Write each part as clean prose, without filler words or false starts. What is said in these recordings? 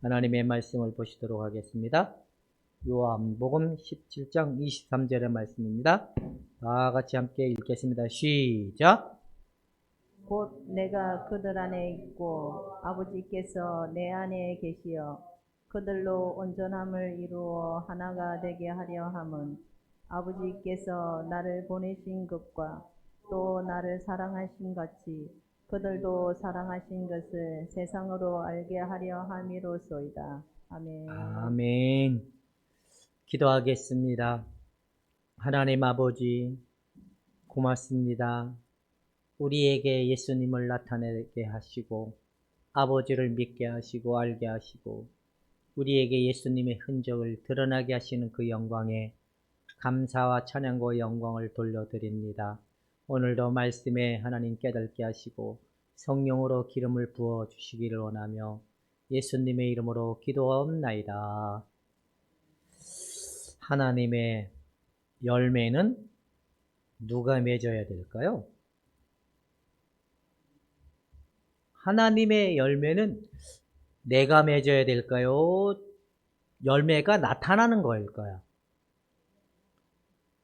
하나님의 말씀을 보시도록 하겠습니다. 요한복음 17장 23절의 말씀입니다. 다 같이 함께 읽겠습니다. 시작! 곧 내가 그들 안에 있고 아버지께서 내 안에 계시어 그들로 온전함을 이루어 하나가 되게 하려 함은 아버지께서 나를 보내신 것과 또 나를 사랑하신 같이 그들도 사랑하신 것을 세상으로 알게 하려 함이로소이다. 아멘. 아멘. 기도하겠습니다. 하나님 아버지, 고맙습니다. 우리에게 예수님을 나타내게 하시고 아버지를 믿게 하시고 알게 하시고 우리에게 예수님의 흔적을 드러나게 하시는 그 영광에 감사와 찬양과 영광을 돌려드립니다. 오늘도 말씀에 하나님 깨닫게 하시고 성령으로 기름을 부어 주시기를 원하며 예수님의 이름으로 기도하옵나이다. 하나님의 열매는 누가 맺어야 될까요? 하나님의 열매는 내가 맺어야 될까요? 열매가 나타나는 거일까요?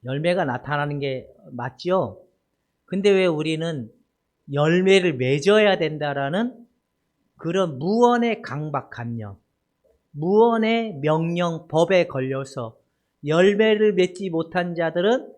열매가 나타나는 게 맞죠? 근데 왜 우리는 열매를 맺어야 된다라는 그런 무언의 강박관념, 무언의 명령, 법에 걸려서 열매를 맺지 못한 자들은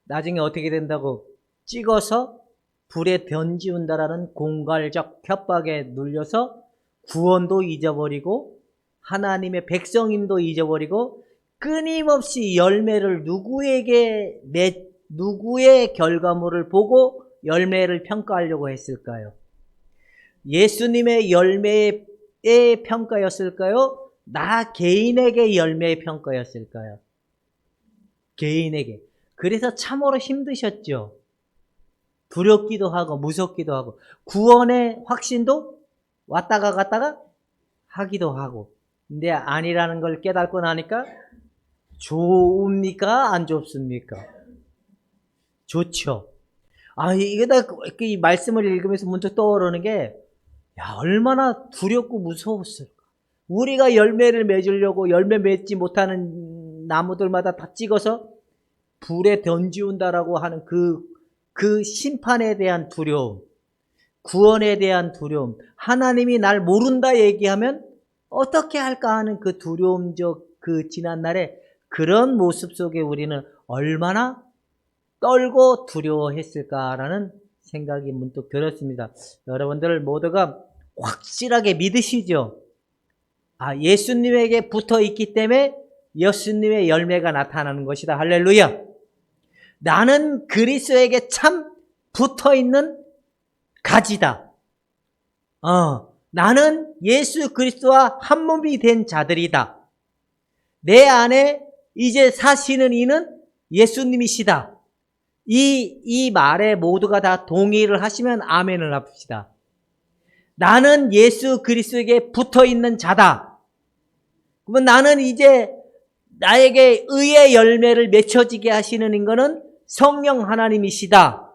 나중에 어떻게 된다고 찍어서 불에 던지운다라는 공갈적 협박에 눌려서 구원도 잊어버리고 하나님의 백성임도 잊어버리고 끊임없이 열매를 누구의 결과물을 보고 열매를 평가하려고 했을까요? 예수님의 열매의 평가였을까요? 나 개인에게 열매의 평가였을까요? 개인에게. 그래서 참으로 힘드셨죠. 두렵기도 하고 무섭기도 하고 구원의 확신도 왔다가 갔다가 하기도 하고. 근데 아니라는 걸 깨닫고 나니까 좋습니까? 안 좋습니까? 좋죠. 이 말씀을 읽으면서 문득 떠오르는 게, 얼마나 두렵고 무서웠을까. 우리가 열매를 맺으려고 열매 맺지 못하는 나무들마다 다 찍어서 불에 던지운다라고 하는 그 심판에 대한 두려움, 구원에 대한 두려움, 하나님이 날 모른다 얘기하면 어떻게 할까 하는 그 두려움적 그 지난날에 그런 모습 속에 우리는 얼마나 떨고 두려워했을까라는 생각이 문득 들었습니다. 여러분들 모두가 확실하게 믿으시죠? 예수님에게 붙어 있기 때문에 예수님의 열매가 나타나는 것이다. 할렐루야. 나는 그리스도에게 참 붙어 있는 가지다. 나는 예수 그리스도와 한 몸이 된 자들이다. 내 안에 이제 사시는 이는 예수님이시다. 이 말에 모두가 다 동의를 하시면 아멘을 합시다. 나는 예수 그리스도에게 붙어 있는 자다. 그러면 나는 이제 나에게 의의 열매를 맺혀지게 하시는 이거는 성령 하나님이시다.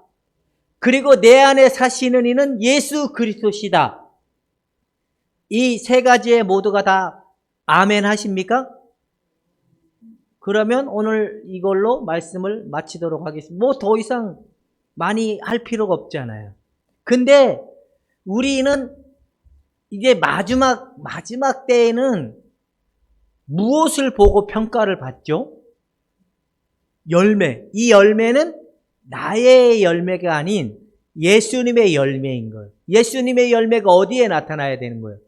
그리고 내 안에 사시는 이는 예수 그리스도시다. 이 세 가지에 모두가 다 아멘 하십니까? 그러면 오늘 이걸로 말씀을 마치도록 하겠습니다. 뭐 더 이상 많이 할 필요가 없잖아요. 근데 우리는 이제 마지막 때에는 무엇을 보고 평가를 받죠? 열매. 이 열매는 나의 열매가 아닌 예수님의 열매인 거예요. 예수님의 열매가 어디에 나타나야 되는 거예요?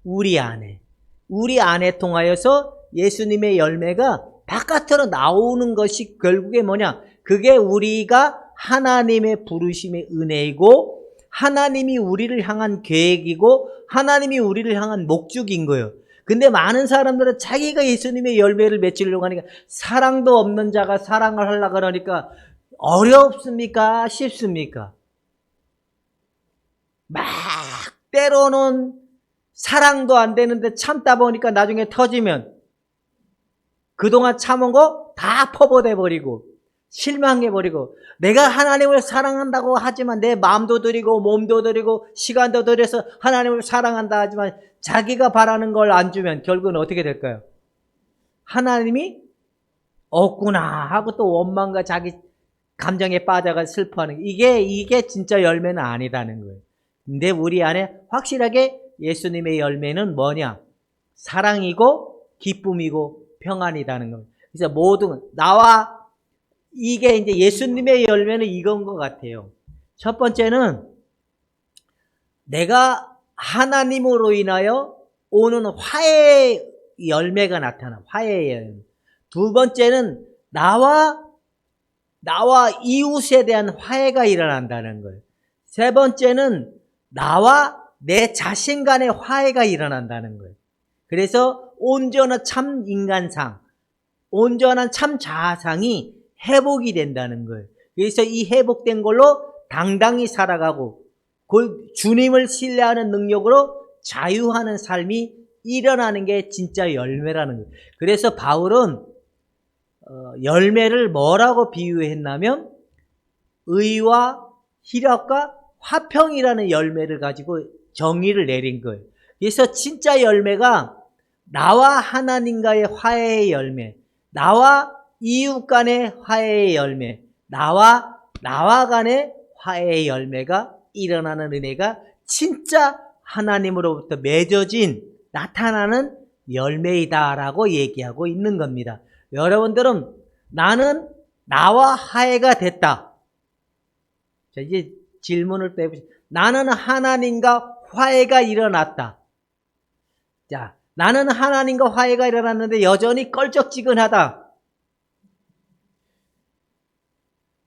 우리 안에. 우리 안에 통하여서 예수님의 열매가 바깥으로 나오는 것이 결국에 뭐냐? 그게 우리가 하나님의 부르심의 은혜이고 하나님이 우리를 향한 계획이고 하나님이 우리를 향한 목적인 거예요. 근데 많은 사람들은 자기가 예수님의 열매를 맺으려고 하니까 사랑도 없는 자가 사랑을 하려고 그러니까 어렵습니까? 쉽습니까? 막 때로는 사랑도 안 되는데 참다 보니까 나중에 터지면 그동안 참은 거 다 퍼버려 버리고 실망해버리고, 내가 하나님을 사랑한다고 하지만 내 마음도 드리고 몸도 드리고 시간도 들여서 하나님을 사랑한다 하지만 자기가 바라는 걸 안 주면 결국은 어떻게 될까요? 하나님이 없구나 하고 또 원망과 자기 감정에 빠져가 슬퍼하는, 이게 진짜 열매는 아니다는 거예요. 근데 우리 안에 확실하게 예수님의 열매는 뭐냐? 사랑이고 기쁨이고 평안이라는 겁니다. 그래서 모든 나와 이게 이제 예수님의 열매는 이건 것 같아요. 첫 번째는 내가 하나님으로 인하여 오는 화해의 열매가 나타나. 화해의 열매. 두 번째는 나와 이웃에 대한 화해가 일어난다는 거예요. 세 번째는 나와 내 자신 간의 화해가 일어난다는 거예요. 그래서 온전한 참 인간상, 온전한 참 자아상이 회복이 된다는 거예요. 그래서 이 회복된 걸로 당당히 살아가고 주님을 신뢰하는 능력으로 자유하는 삶이 일어나는 게 진짜 열매라는 거예요. 그래서 바울은 열매를 뭐라고 비유했냐면 의와 희락과 화평이라는 열매를 가지고 정의를 내린 거예요. 그래서 진짜 열매가 나와 하나님과의 화해의 열매, 나와 이웃 간의 화해의 열매, 나와 간의 화해의 열매가 일어나는 은혜가 진짜 하나님으로부터 맺어진 나타나는 열매이다라고 얘기하고 있는 겁니다. 여러분들은 나는 나와 화해가 됐다. 자, 이제 질문을 빼보시죠. 나는 하나님과 화해가 일어났다. 자, 나는 하나님과 화해가 일어났는데 여전히 껄쩍지근하다.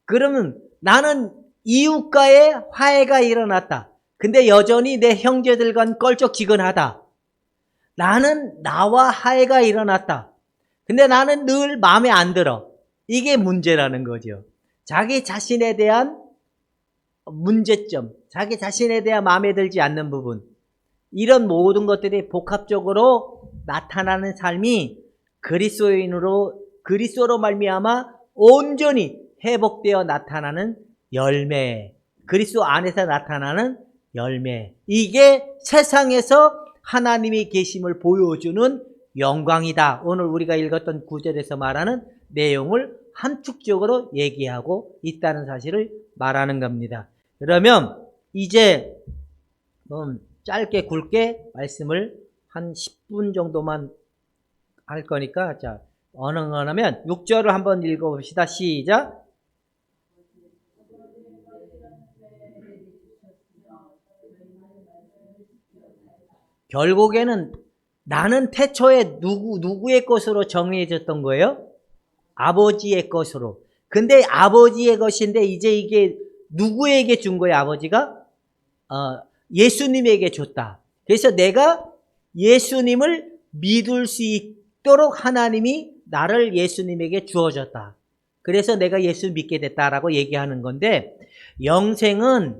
그러면 나는 이웃과의 화해가 일어났다. 근데 여전히 내 형제들과는 껄쩍지근하다. 나는 나와 화해가 일어났다. 근데 나는 늘 마음에 안 들어. 이게 문제라는 거죠. 자기 자신에 대한 문제점, 자기 자신에 대한 마음에 들지 않는 부분, 이런 모든 것들이 복합적으로 나타나는 삶이 그리스도로 말미암아 온전히 회복되어 나타나는 열매, 그리스도 안에서 나타나는 열매, 이게 세상에서 하나님이 계심을 보여주는 영광이다. 오늘 우리가 읽었던 구절에서 말하는 내용을 함축적으로 얘기하고 있다는 사실을 말하는 겁니다. 그러면 이제 짧게 굵게 말씀을 한 10분 정도만 할 거니까, 자, 어느하면 6절을 한번 읽어봅시다. 시작. 결국에는 나는 태초에 누구의 것으로 정해졌던 거예요? 아버지의 것으로. 근데 아버지의 것인데 이제 이게 누구에게 준 거예요? 아버지가? 예수님에게 줬다. 그래서 내가 예수님을 믿을 수 있도록 하나님이 나를 예수님에게 주어졌다. 그래서 내가 예수 믿게 됐다라고 얘기하는 건데, 영생은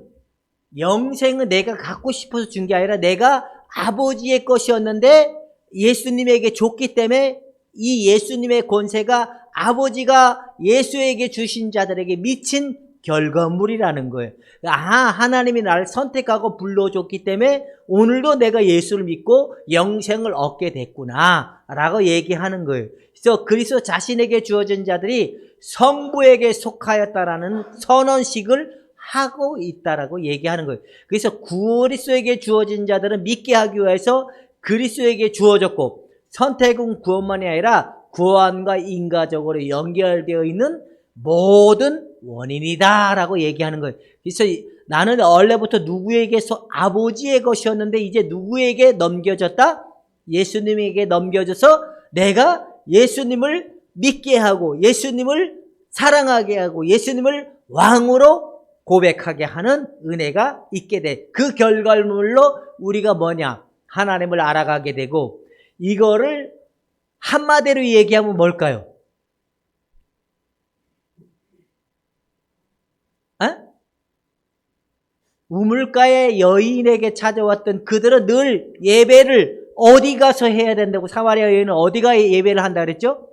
내가 갖고 싶어서 준 게 아니라 내가 아버지의 것이었는데 예수님에게 줬기 때문에 이 예수님의 권세가 아버지가 예수에게 주신 자들에게 미친 결과물이라는 거예요. 하나님이 나를 선택하고 불러줬기 때문에 오늘도 내가 예수를 믿고 영생을 얻게 됐구나 라고 얘기하는 거예요. 그래서 그리스도 자신에게 주어진 자들이 성부에게 속하였다라는 선언식을 하고 있다라고 얘기하는 거예요. 그래서 그리스도에게 주어진 자들은 믿게 하기 위해서 그리스도에게 주어졌고, 선택은 구원만이 아니라 구원과 인과적으로 연결되어 있는 모든 원인이다라고 얘기하는 거예요. 그래서 나는 원래부터 누구에게서 아버지의 것이었는데 이제 누구에게 넘겨졌다? 예수님에게 넘겨져서 내가 예수님을 믿게 하고 예수님을 사랑하게 하고 예수님을 왕으로 고백하게 하는 은혜가 있게 돼. 그 결과물로 우리가 뭐냐? 하나님을 알아가게 되고, 이거를 한마디로 얘기하면 뭘까요? 우물가의 여인에게 찾아왔던 그들은 늘 예배를 어디 가서 해야 된다고, 사마리아 여인은 어디가 예배를 한다 그랬죠?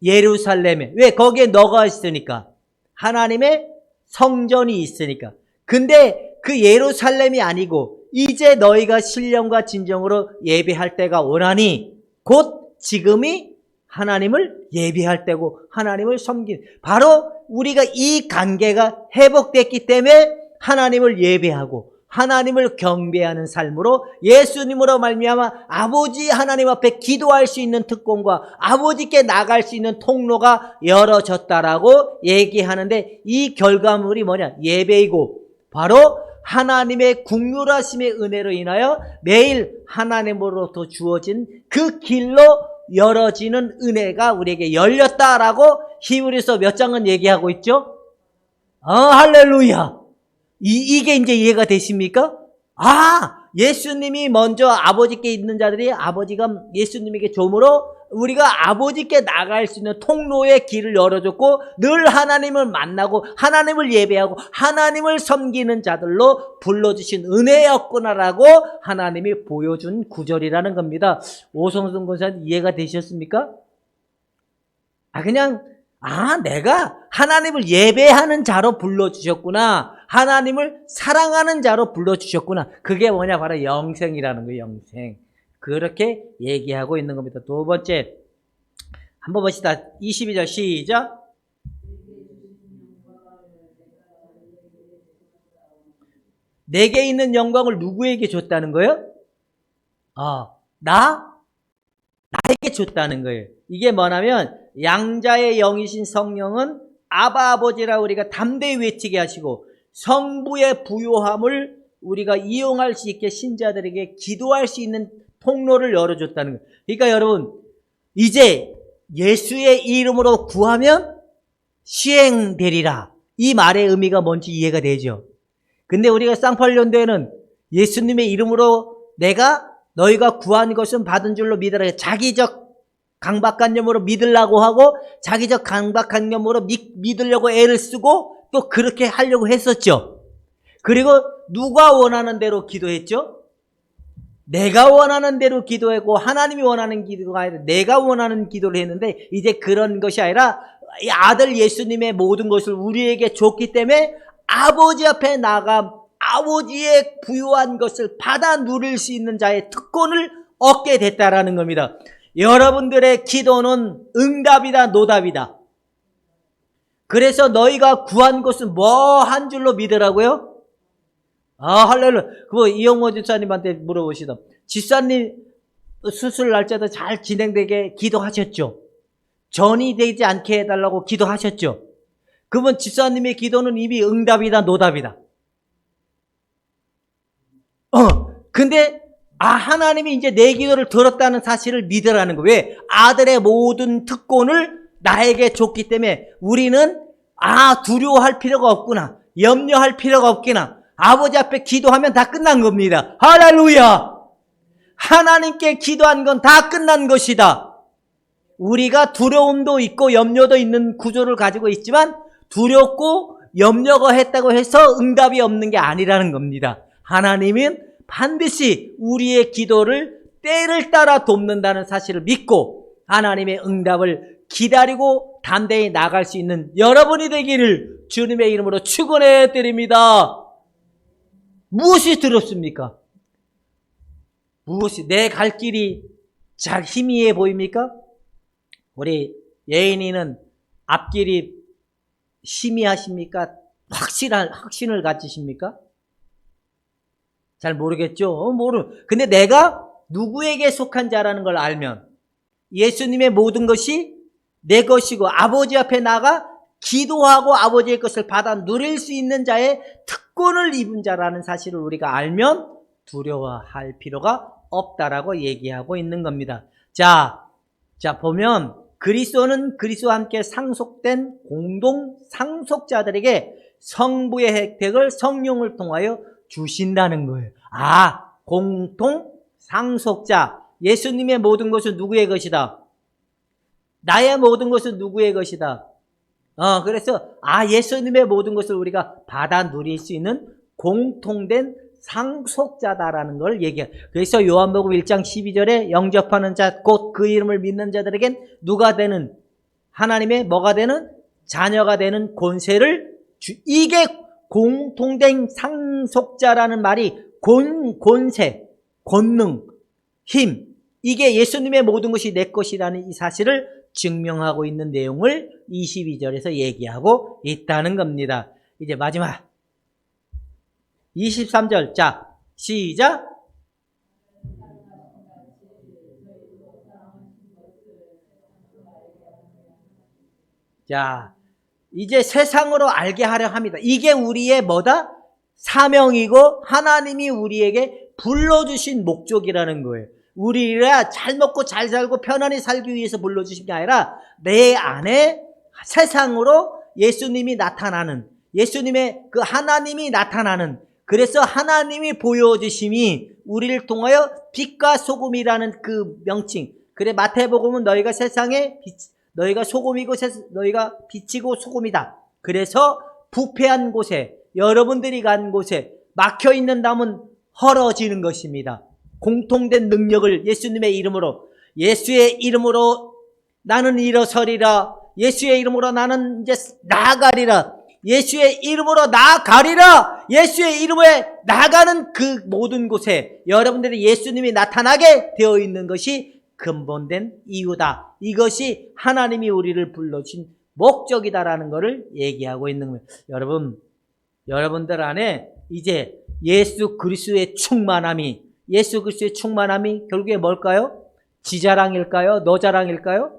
예루살렘에. 왜? 거기에 너가 있으니까. 하나님의 성전이 있으니까. 근데 그 예루살렘이 아니고 이제 너희가 신령과 진정으로 예배할 때가 오나니 곧 지금이 하나님을 예배할 때고 하나님을 섬긴, 바로 우리가 이 관계가 회복됐기 때문에 하나님을 예배하고 하나님을 경배하는 삶으로 예수님으로 말미암아 아버지 하나님 앞에 기도할 수 있는 특권과 아버지께 나갈 수 있는 통로가 열어졌다라고 얘기하는데, 이 결과물이 뭐냐? 예배이고 바로 하나님의 긍휼하심의 은혜로 인하여 매일 하나님으로부터 주어진 그 길로 열어지는 은혜가 우리에게 열렸다라고 히브리서 몇 장은 얘기하고 있죠? 할렐루야. 이게 이제 이해가 되십니까? 예수님이 먼저 아버지께 있는 자들이 아버지가 예수님에게 좀으로 우리가 아버지께 나갈 수 있는 통로의 길을 열어줬고 늘 하나님을 만나고 하나님을 예배하고 하나님을 섬기는 자들로 불러주신 은혜였구나라고 하나님이 보여준 구절이라는 겁니다. 오성순 권사님 이해가 되셨습니까? 내가 하나님을 예배하는 자로 불러주셨구나. 하나님을 사랑하는 자로 불러주셨구나. 그게 뭐냐? 바로 영생이라는 거예요. 영생. 그렇게 얘기하고 있는 겁니다. 두 번째, 한번 봅시다. 22절 시작. 내게 있는 영광을 누구에게 줬다는 거예요? 나에게 줬다는 거예요. 이게 뭐냐면 양자의 영이신 성령은 아바 아버지라 우리가 담대히 외치게 하시고 성부의 부요함을 우리가 이용할 수 있게 신자들에게 기도할 수 있는 통로를 열어줬다는 거예요. 그러니까 여러분, 이제 예수의 이름으로 구하면 시행되리라. 이 말의 의미가 뭔지 이해가 되죠. 근데 우리가 쌍팔년도에는 예수님의 이름으로 너희가 구한 것은 받은 줄로 믿으라. 자기적 강박관념으로 믿으려고 하고 자기적 강박관념으로 믿으려고 애를 쓰고 또 그렇게 하려고 했었죠. 그리고 누가 원하는 대로 기도했죠? 내가 원하는 대로 기도했고 하나님이 원하는 기도가 아니라 내가 원하는 기도를 했는데, 이제 그런 것이 아니라 아들 예수님의 모든 것을 우리에게 줬기 때문에 아버지 앞에 나가 아버지의 부요한 것을 받아 누릴 수 있는 자의 특권을 얻게 됐다라는 겁니다. 여러분들의 기도는 응답이다, 노답이다. 그래서 너희가 구한 것은 뭐 한 줄로 믿으라고요? 할렐루야. 그거 이영모 집사님한테 물어보시다. 집사님 수술 날짜도 잘 진행되게 기도하셨죠? 전이 되지 않게 해달라고 기도하셨죠? 그러면 집사님의 기도는 이미 응답이다, 노답이다. 근데 하나님이 이제 내 기도를 들었다는 사실을 믿으라는 거예요. 왜? 아들의 모든 특권을 나에게 줬기 때문에 우리는 두려워할 필요가 없구나, 염려할 필요가 없구나. 아버지 앞에 기도하면 다 끝난 겁니다. 할렐루야. 하나님께 기도한 건 다 끝난 것이다. 우리가 두려움도 있고 염려도 있는 구조를 가지고 있지만 두렵고 염려가 했다고 해서 응답이 없는 게 아니라는 겁니다. 하나님은 반드시 우리의 기도를 때를 따라 돕는다는 사실을 믿고 하나님의 응답을 기다리고 담대히 나갈 수 있는 여러분이 되기를 주님의 이름으로 축원해 드립니다. 무엇이 두렵습니까? 무엇이 내 갈 길이 잘 희미해 보입니까? 우리 예인이는 앞길이 희미하십니까? 확신을 가지십니까? 잘 모르겠죠? 근데 내가 누구에게 속한 자라는 걸 알면 예수님의 모든 것이 내 것이고 아버지 앞에 나가 기도하고 아버지의 것을 받아 누릴 수 있는 자의 특권을 입은 자라는 사실을 우리가 알면 두려워할 필요가 없다라고 얘기하고 있는 겁니다. 자 보면 그리스도는 그리스도와 함께 상속된 공동 상속자들에게 성부의 혜택을 성령을 통하여 주신다는 거예요. 공통 상속자. 예수님의 모든 것은 누구의 것이다? 나의 모든 것은 누구의 것이다? 그래서 예수님의 모든 것을 우리가 받아 누릴 수 있는 공통된 상속자다라는 걸 얘기해요. 그래서 요한복음 1장 12절에 영접하는 자 곧 그 이름을 믿는 자들에겐 누가 되는 하나님의 뭐가 되는? 자녀가 되는 권세를 이게 공통된 상속자라는 말이 권세, 권능, 힘, 이게 예수님의 모든 것이 내 것이라는 이 사실을 증명하고 있는 내용을 22절에서 얘기하고 있다는 겁니다. 이제 마지막 23절. 자, 시작. 자, 이제 세상으로 알게 하려 합니다. 이게 우리의 뭐다? 사명이고 하나님이 우리에게 불러주신 목적이라는 거예요. 우리가 잘 먹고 잘 살고 편안히 살기 위해서 불러주신 게 아니라 내 안에 세상으로 예수님이 나타나는, 예수님의 그 하나님이 나타나는, 그래서 하나님이 보여주심이 우리를 통하여 빛과 소금이라는 그 명칭. 그래, 마태복음은 너희가 세상의 빛, 너희가 소금이고 너희가 빛이고 소금이다. 그래서 부패한 곳에, 여러분들이 간 곳에 막혀있는 담은 헐어지는 것입니다. 공통된 능력을 예수님의 이름으로, 예수의 이름으로 나는 일어서리라, 예수의 이름으로 나는 이제 나아가리라, 예수의 이름으로 나아가리라, 예수의 이름에 나가는 그 모든 곳에 여러분들이 예수님이 나타나게 되어 있는 것이 근본된 이유다. 이것이 하나님이 우리를 불러주신 목적이다라는 것을 얘기하고 있는 거예요. 여러분, 여러분들 안에 이제 예수 그리스도의 충만함이, 예수 그리스도의 충만함이 결국에 뭘까요? 지 자랑일까요? 너 자랑일까요?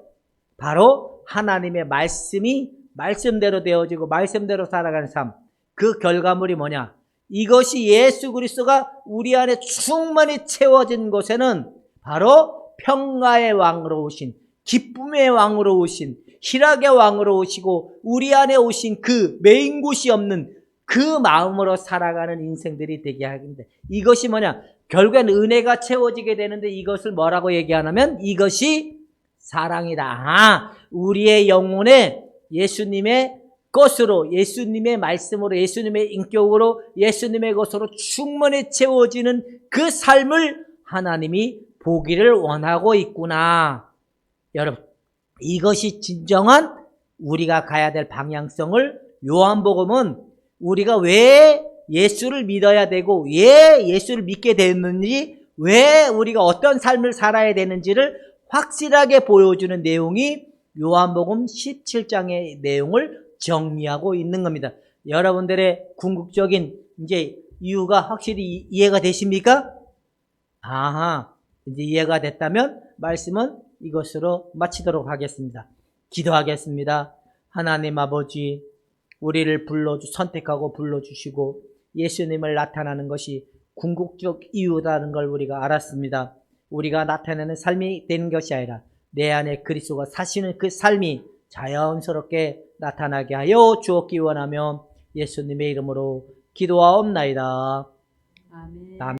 바로 하나님의 말씀이 말씀대로 되어지고 말씀대로 살아가는 삶. 그 결과물이 뭐냐? 이것이 예수 그리스도가 우리 안에 충만히 채워진 곳에는 바로 평화의 왕으로 오신, 기쁨의 왕으로 오신, 희락의 왕으로 오시고 우리 안에 오신 그 메인 곳이 없는 그 마음으로 살아가는 인생들이 되게 하는데, 이것이 뭐냐? 결국엔 은혜가 채워지게 되는데 이것을 뭐라고 얘기하냐면 이것이 사랑이다. 우리의 영혼에 예수님의 것으로, 예수님의 말씀으로, 예수님의 인격으로, 예수님의 것으로 충분히 채워지는 그 삶을 하나님이 보기를 원하고 있구나. 여러분, 이것이 진정한 우리가 가야 될 방향성을, 요한복음은 우리가 왜 예수를 믿어야 되고 왜 예수를 믿게 됐는지, 왜 우리가 어떤 삶을 살아야 되는지를 확실하게 보여주는 내용이 요한복음 17장의 내용을 정리하고 있는 겁니다. 여러분들의 궁극적인 이제 이유가 확실히 이해가 되십니까? 아하, 이제 이해가 됐다면 말씀은 이것으로 마치도록 하겠습니다. 기도하겠습니다. 하나님 아버지, 우리를 선택하고 불러주시고 예수님을 나타나는 것이 궁극적 이유라는 걸 우리가 알았습니다. 우리가 나타내는 삶이 되는 것이 아니라 내 안에 그리스도가 사시는 그 삶이 자연스럽게 나타나게 하여 주옵기 원하며 예수님의 이름으로 기도하옵나이다. 아멘. 아멘.